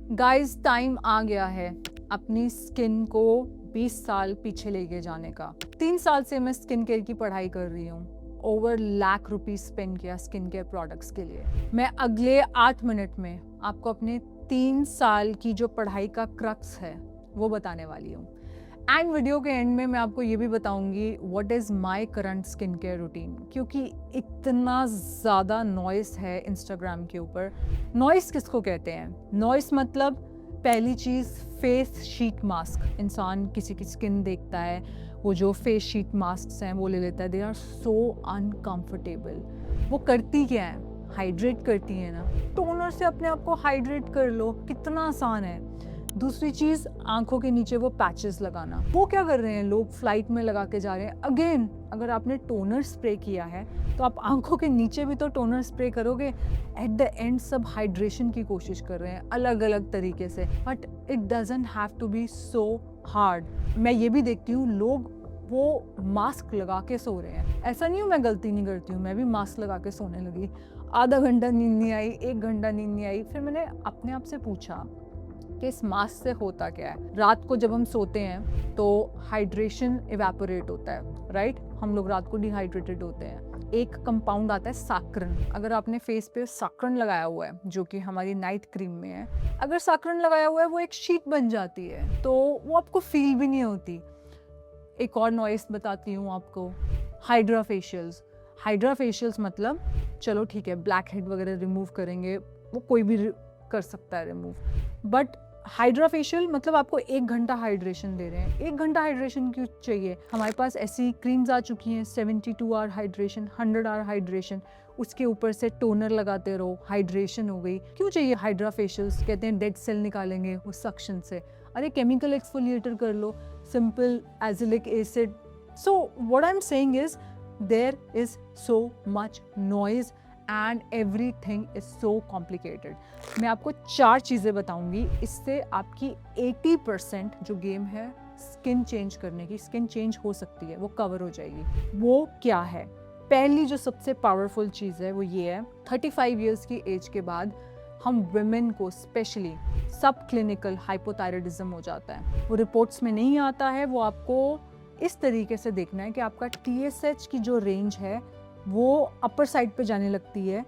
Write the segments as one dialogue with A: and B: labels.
A: Guys, time आ गया है अपनी स्किन को 20 साल पीछे लेके जाने का। 3 साल से मैं स्किन केयर की पढ़ाई कर रही हूँ। ओवर लाख रुपीस स्पेंड किया स्किन केयर प्रोडक्ट्स के लिए। मैं अगले 8 मिनट में आपको अपने 3 साल की जो पढ़ाई का क्रक्स है वो बताने वाली हूँ। एंड वीडियो के एंड में मैं आपको ये भी बताऊंगी what is my current skin care routine, क्योंकि इतना ज़्यादा नॉइस है इंस्टाग्राम के ऊपर। नॉइस किसको कहते हैं? नॉइस मतलब पहली चीज़ फेस शीट मास्क। इंसान किसी की स्किन देखता है, वो जो फेस शीट मास्क हैं वो ले लेता है। They are so uncomfortable. वो करती क्या है? हाइड्रेट करती है ना। टोनर से अपने आप को हाइड्रेट कर लो, कितना आसान है। दूसरी चीज़, आंखों के नीचे वो पैचेस लगाना। वो क्या कर रहे हैं लोग? फ्लाइट में लगा के जा रहे हैं। अगेन, अगर आपने टोनर स्प्रे किया है तो आप आंखों के नीचे भी तो टोनर स्प्रे करोगे। एट द एंड सब हाइड्रेशन की कोशिश कर रहे हैं अलग अलग तरीके से, but it doesn't have to be so hard. मैं ये भी देखती हूँ लोग वो मास्क लगा के सो रहे हैं। ऐसा नहीं हूँ मैं गलती नहीं करती हूँ, मैं भी मास्क लगा के सोने लगी। आधा घंटा नींद नहीं आई, 1 घंटा नींद नहीं आई। फिर मैंने अपने आप से पूछा कि इस मास्क से होता क्या है। रात को जब हम सोते हैं तो हाइड्रेशन इवेपोरेट होता है, राइट? हम लोग रात को डिहाइड्रेटेड होते हैं। एक कंपाउंड आता है साक्रिन। अगर आपने फेस पे साक्रिन लगाया हुआ है, जो कि हमारी नाइट क्रीम में है, अगर साक्रिन लगाया हुआ है वो एक शीट बन जाती है, तो वो आपको फील भी नहीं होती। एक और नॉइस बताती हूँ आपको, हाइड्रा फेशियल्स। हाइड्रा फेशियल्स मतलब चलो ठीक है, ब्लैक हेड वगैरह रिमूव करेंगे, वो कोई भी कर सकता है रिमूव, बट हाइड्रा फेशियल मतलब आपको 1 घंटा हाइड्रेशन दे रहे हैं। 1 घंटा हाइड्रेशन क्यों चाहिए? हमारे पास ऐसी क्रीम्स आ चुकी हैं 72 आवर हाइड्रेशन, 100 आवर हाइड्रेशन, उसके ऊपर से टोनर लगाते रहो, हाइड्रेशन हो गई। क्यों चाहिए हाइड्रा फेशियल्स? कहते हैं डेड सेल निकालेंगे वो सक्शन से। अरे केमिकल एक्सफोलिएटर कर लो, simple azelaic acid. So what I am saying is there is so much noise and everything is so complicated. मैं आपको 4 चीज़ें बताऊंगी, इससे आपकी 80% जो गेम है स्किन चेंज करने की, स्किन चेंज हो सकती है, वो कवर हो जाएगी। वो क्या है? पहली जो सबसे पावरफुल चीज़ है वो ये है, 35 ईयर्स की एज के बाद हम वुमेन को स्पेशली सब क्लिनिकल हाइपोथायराइडिज्म हो जाता है। वो रिपोर्ट्स में नहीं आता है, वो आपको इस तरीके से देखना है कि आपका TSH की जो रेंज है वो अपर साइड पे जाने लगती है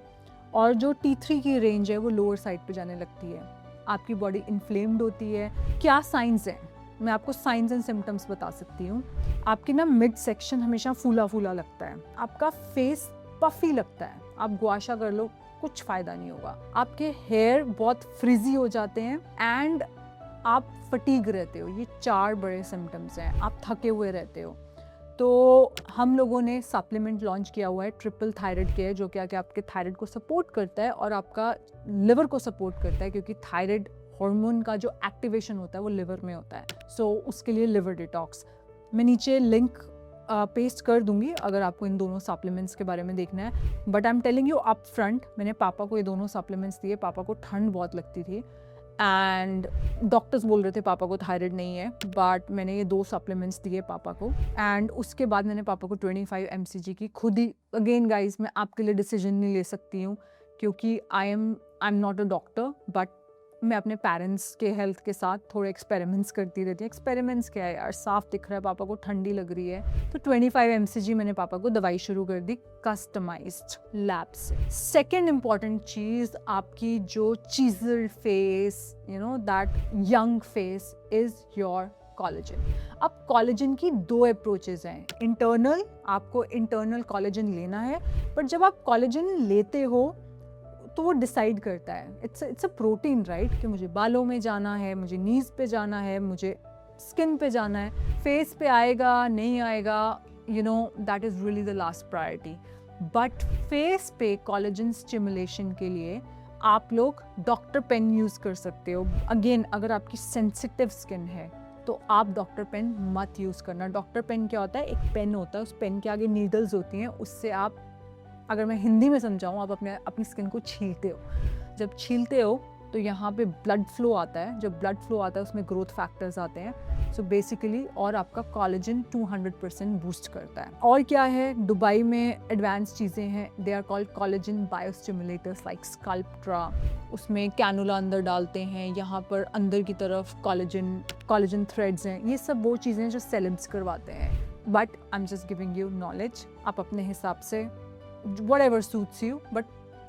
A: और जो T3 की रेंज है वो लोअर साइड पे जाने लगती है। आपकी बॉडी इन्फ्लेम्ड होती है। क्या साइंस हैं? मैं आपको साइंस एंड सिम्टम्स बता सकती हूँ। आपकी ना मिड सेक्शन हमेशा फूला फूला लगता है, आपका फेस पफी लगता है, आप गुआशा कर लो कुछ फ़ायदा नहीं होगा। आपके हेयर बहुत फ्रिजी हो जाते हैं एंड आप फटीग रहते हो। ये 4 बड़े सिम्टम्स हैं। आप थके हुए रहते हो। तो हम लोगों ने सप्लीमेंट लॉन्च किया हुआ है ट्रिपल थायराइड केयर, जो कि आपके थायराइड को सपोर्ट करता है और आपका लिवर को सपोर्ट करता है, क्योंकि थायराइड हार्मोन का जो एक्टिवेशन होता है वो लिवर में होता है। सो उसके लिए लिवर डिटॉक्स। मैं नीचे लिंक पेस्ट कर दूंगी अगर आपको इन दोनों सप्लीमेंट्स के बारे में देखना है। But I am telling you up front, मैंने पापा को ये दोनों सप्लीमेंट्स दिए। पापा को ठंड बहुत लगती थी एंड डॉक्टर्स बोल रहे थे पापा को थायराइड नहीं है, बट मैंने ये 2 सप्लीमेंट्स दिए पापा को। एंड उसके बाद मैंने पापा को 25 mcg की खुद ही, अगेन गाइस मैं आपके लिए डिसीजन नहीं ले सकती हूँ, क्योंकि I am not a doctor, but मैं अपने पेरेंट्स के हेल्थ के साथ थोड़े एक्सपेरिमेंट्स करती रहती हूँ। एक्सपेरिमेंट्स क्या है यार, साफ दिख रहा है पापा को ठंडी लग रही है, तो 25 mcg मैंने पापा को दवाई शुरू कर दी कस्टमाइज्ड लैब से। सेकेंड इंपॉर्टेंट चीज़, आपकी जो chiselled face, you know that young face, is your collagen. अब कोलेजन की 2 अप्रोचेज हैं। इंटरनल, आपको इंटरनल कोलेजन लेना है, बट जब आप कोलेजन लेते हो तो वो डिसाइड करता है, इट्स अ प्रोटीन, राइट? कि मुझे बालों में जाना है, मुझे नीज पे जाना है, मुझे स्किन पे जाना है, फेस पे आएगा नहीं आएगा, you know that is really the last priority. But face पे कोलेजन स्टिमुलेशन के लिए आप लोग डॉक्टर पेन यूज़ कर सकते हो। अगेन, अगर आपकी सेंसिटिव स्किन है तो आप डॉक्टर पेन मत यूज़ करना। डॉक्टर पेन क्या होता है? एक पेन होता है, उस पेन के आगे नीडल्स होती हैं, उससे आप, अगर मैं हिंदी में समझाऊँ, आप अपनी स्किन को छीलते हो। जब छीलते हो तो यहाँ पे ब्लड फ्लो आता है, जब ब्लड फ्लो आता है उसमें ग्रोथ फैक्टर्स आते हैं, सो बेसिकली, और आपका कोलेजन 200% बूस्ट करता है। और क्या है, दुबई में एडवांस चीज़ें हैं, they are called collagen biostimulators like Sculptra, उसमें कैनुला अंदर डालते हैं, यहाँ पर अंदर की तरफ कोलेजन थ्रेड्स हैं, ये सब वो चीज़ें जो सेलेब्स करवाते हैं। But I am just giving you knowledge, आप अपने हिसाब say whatever suits you, but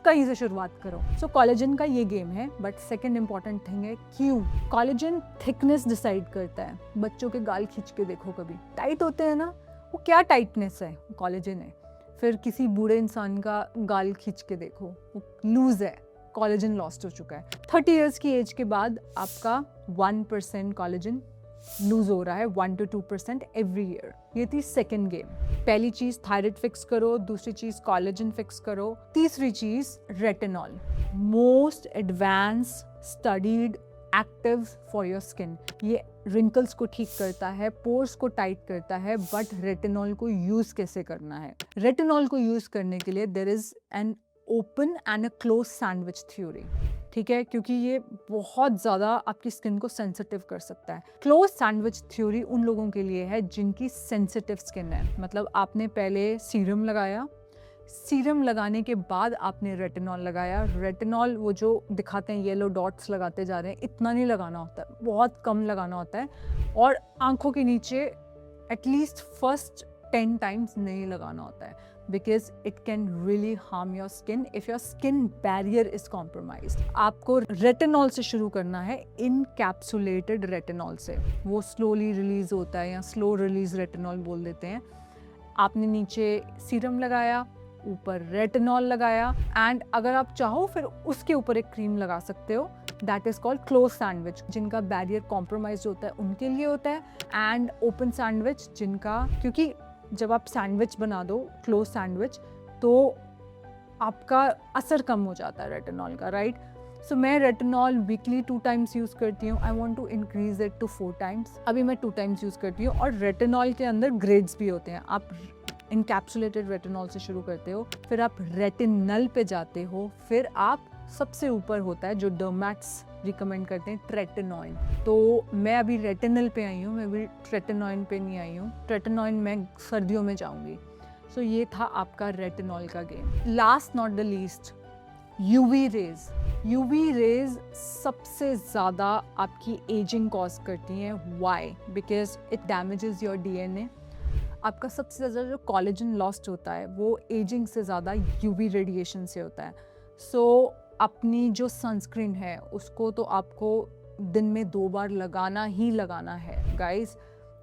A: कहीं से शुरुआत करो। सो कोलेजन का ये गेम है। बट सेकंड इंपॉर्टेंट थिंग है क्यों कोलेजन थिकनेस डिसाइड करता है। बच्चों के गाल खींच के देखो, कभी टाइट होते हैं ना, वो क्या टाइटनेस है, कोलेजन है। फिर किसी बूढ़े इंसान का गाल खींच के देखो, वो लूज है, कोलेजन लॉस्ट हो चुका है। 30 इयर्स की एज के बाद आपका 1% कोलेजन लूज हो रहा है, 1 to 2% एवरी ईयर। ये थी सेकेंड गेम। पहली चीज थायराइड फिक्स करो, दूसरी चीज कोलेजन फिक्स करो, तीसरी चीज retinol, most advance studied active for your skin. ये रिंकल्स को ठीक करता है, पोर्स को टाइट करता है, बट रेटिनॉल को यूज कैसे करना है। रेटिनॉल को यूज करने के लिए there is an open and a close sandwich theory, ठीक है, क्योंकि ये बहुत ज़्यादा आपकी स्किन को सेंसिटिव कर सकता है। क्लोज सैंडविच थ्योरी उन लोगों के लिए है जिनकी सेंसिटिव स्किन है, मतलब आपने पहले सीरम लगाया, सीरम लगाने के बाद आपने रेटिनॉल लगाया। रेटिनॉल वो जो दिखाते हैं येलो डॉट्स लगाते जा रहे हैं, इतना नहीं लगाना होता है, बहुत कम लगाना होता है, और आंखों के नीचे एटलीस्ट फर्स्ट 10 times नहीं लगाना होता है, because it can really harm your skin if your skin barrier is compromised. आपको रेटिनॉल से शुरू करना है, इनकैप्सुलेटेड रेटिनॉल से, वो स्लोली रिलीज होता है या स्लो रिलीज रेटिनॉल बोल देते हैं। आपने नीचे सीरम लगाया, ऊपर रेटिनॉल लगाया, एंड अगर आप चाहो फिर उसके ऊपर एक क्रीम लगा सकते हो, that is called close sandwich. जिनका बैरियर कॉम्प्रोमाइज होता है उनके लिए होता है, एंड ओपन सैंडविच जिनका, क्योंकि जब आप सैंडविच बना दो क्लोज सैंडविच तो आपका असर कम हो जाता है रेटिनॉल का, राइट। सो मैं रेटिनॉल वीकली 2 times यूज़ करती हूँ। I want to increase it to 4 times। अभी मैं 2 times यूज़ करती हूँ। और रेटिनॉल के अंदर ग्रेड्स भी होते हैं। आप इनकैप्सुलेटेड रेटिनॉल से शुरू करते हो, फिर आप रेटिनल पे जाते हो, फिर आप सबसे ऊपर होता है जो डर्मैट्स रिकमेंड करते हैं, ट्रेटिनॉइन। तो मैं अभी रेटिनल पे आई हूँ, मैं अभी ट्रेटिनॉइन पे नहीं आई हूँ। ट्रेटिनॉइन मैं सर्दियों में जाऊँगी। सो ये था आपका रेटिनॉल का game. Last not the least, UV rays. UV rays सबसे ज़्यादा आपकी एजिंग कॉज करती हैं। Why? Because it damages your DNA. आपका सबसे ज़्यादा जो कोलेजन लॉस्ट होता है वो एजिंग से ज़्यादा यूवी रेडिएशन से होता है। सो अपनी जो सनस्क्रीन है उसको तो आपको दिन में 2 बार लगाना ही लगाना है गाइस।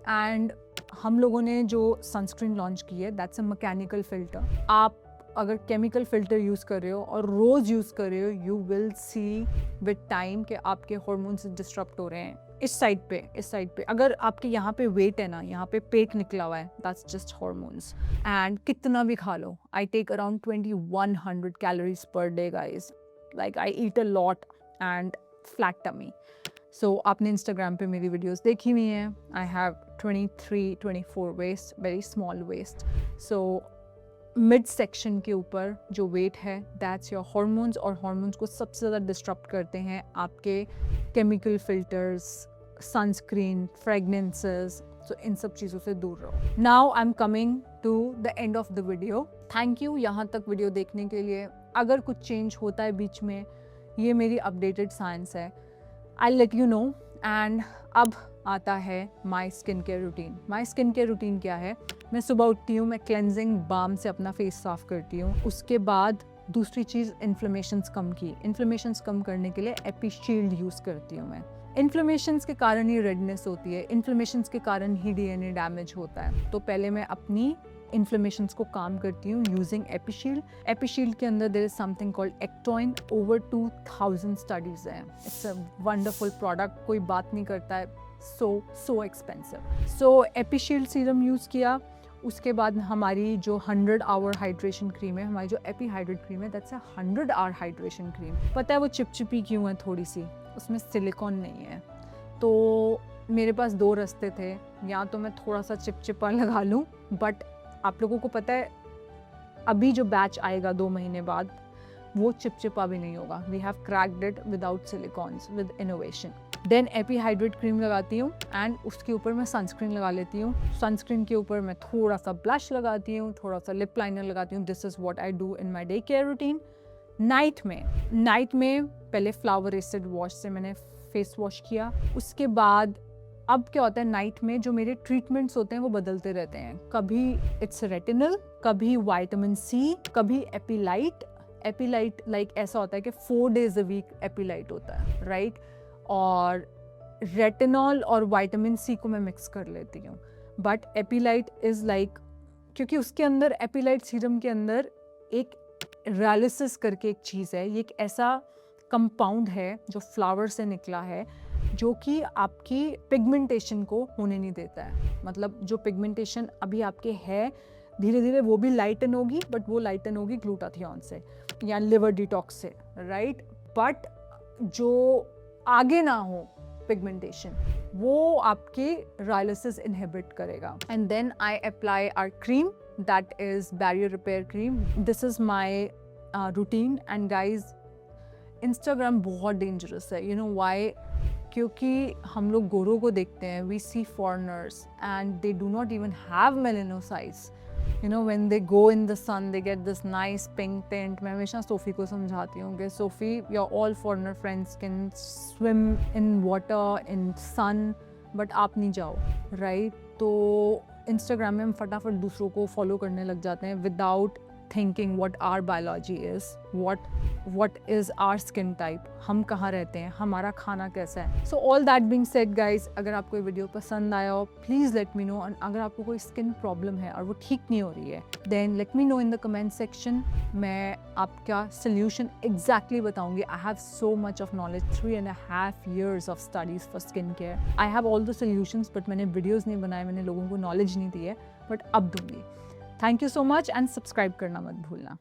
A: एंड हम लोगों ने जो सनस्क्रीन लॉन्च की है, दैट्स अ मैकेनिकल फिल्टर। आप अगर केमिकल फिल्टर यूज़ कर रहे हो और रोज़ यूज़ कर रहे हो, you will see with time कि आपके हार्मोन्स डिस्टर्ब हो रहे हैं। इस साइड पे अगर आपके यहाँ पे वेट है ना, यहाँ पे पेट निकला हुआ है, दैट्स जस्ट हार्मोन्स। एंड कितना भी खा लो, I take around 2100 calories per day guys. Like I eat a lot and flat tummy. So आपने इंस्टाग्राम पे मेरी वीडियोस देखी हुई हैं। I have 23-24 waist, very small waist. So mid section के ऊपर जो वेट है, दैट्स योर हार्मोन्स। और हार्मोन्स को सबसे ज़्यादा डिस्टर्ब करते हैं आपके chemical filters, sunscreen, fragrances. So इन सब चीज़ों से दूर रहो। Now I am coming to the end of the video. Thank you यहाँ तक वीडियो देखने के लिए। अगर कुछ चेंज होता है बीच में, ये मेरी अपडेटेड साइंस है, I let you know. And अब आता है my skin care routine. My skin care routine क्या है? मैं सुबह उठती हूँ, मैं क्लेंजिंग बाम से अपना फेस साफ करती हूँ। उसके बाद दूसरी चीज़, इन्फ्लेमेशंस कम की। इन्फ्लेमेशंस कम करने के लिए एपीशील्ड यूज़ करती हूँ मैं। इन्फ्लेमेशंस के कारण ही रेडनेस होती है, इन्फ्लेमेशंस के कारण ही डीएनए डैमेज होता है। तो पहले मैं अपनी इन्फ्लेमेशंस को काम करती हूँ यूजिंग एपीशील्ड। एपीशील्ड के अंदर there is something called ectoin. Over 2000 studies हैं। इट्स अ वंडरफुल प्रोडक्ट, कोई बात नहीं करता है, so expensive. So Epishield serum use किया। उसके बाद हमारी जो 100 आवर हाइड्रेशन क्रीम है, हमारी जो एपी हाइड्रेट क्रीम है, that's a 100 hour hydration cream. पता है वो चिपचिपी क्यों है थोड़ी सी? उसमें सिलिकॉन नहीं है। तो मेरे पास 2 रास्ते थे, या तो मैं थोड़ा सा चिपचिपा लगा लूँ, बट आप लोगों को पता है अभी जो बैच आएगा 2 महीने बाद, वो चिपचिपा भी नहीं होगा. We have cracked it without silicons with innovation. Then AP hydrate cream लगाती हूँ एंड उसके ऊपर मैं सनस्क्रीन लगा लेती हूँ. सनस्क्रीन के ऊपर मैं थोड़ा सा ब्लश लगाती हूँ, थोड़ा सा लिप लाइनर लगाती हूँ. This is what I do in my day care routine. Night में पहले फ्लावर एसिड वॉश से मैंने फेस वॉश किया. उसके बाद अब क्या होता है, नाइट में जो मेरे ट्रीटमेंट्स होते हैं वो बदलते रहते हैं. कभी इट्स रेटिनल, कभी विटामिन सी, कभी एपीलाइट. एपीलाइट लाइक ऐसा होता है कि 4 days a week एपीलाइट होता है, राइट. और रेटिनॉल और विटामिन सी को मैं मिक्स कर लेती हूँ. बट एपीलाइट इज़ लाइक, क्योंकि उसके अंदर एपीलाइट सीरम के अंदर एक रालिसिस करके एक चीज़ है. ये एक ऐसा कंपाउंड है जो फ्लावर से निकला है जो कि आपकी पिगमेंटेशन को होने नहीं देता है. मतलब जो पिगमेंटेशन अभी आपके है धीरे धीरे वो भी लाइटन होगी, बट वो लाइटन होगी ग्लूटाथियोन से या लिवर डिटॉक्स से, राइट. बट जो आगे ना हो पिगमेंटेशन, वो आपके राइलिसिस इनहिबिट करेगा. And then I apply our cream, that is barrier repair cream. This is my routine. And guys, Instagram बहुत डेंजरस है. You know why? क्योंकि हम लोग गोरों को देखते हैं, we see foreigners and they do not even have melanocytes. You know, when they go in the sun, they get this nice pink tint. मैं हमेशा सोफ़ी को समझाती हूँ कि SoFi, your all foreigner friends can swim in water, in sun, but आप नहीं जाओ, right? तो इंस्टाग्राम में हम फटाफट दूसरों को फॉलो करने लग जाते हैं without thinking what our biology is, what is our skin type, हम कहाँ रहते हैं, हमारा खाना कैसा है. So all that being said guys, अगर आपको ये वीडियो पसंद आया हो प्लीज़ लेट मी नो. और अगर आपको कोई स्किन प्रॉब्लम है और वो ठीक नहीं हो रही है then let me know in the comment section. मैं आपका सोल्यूशन एग्जैक्टली बताऊंगी. I have so much of knowledge, 3.5 years of studies for skin care. I have all the solutions, but मैंने वीडियोज़ नहीं बनाए, मैंने लोगों को नॉलेज नहीं दी है, बट अब दूंगी. Thank you so much and subscribe करना मत भूलना.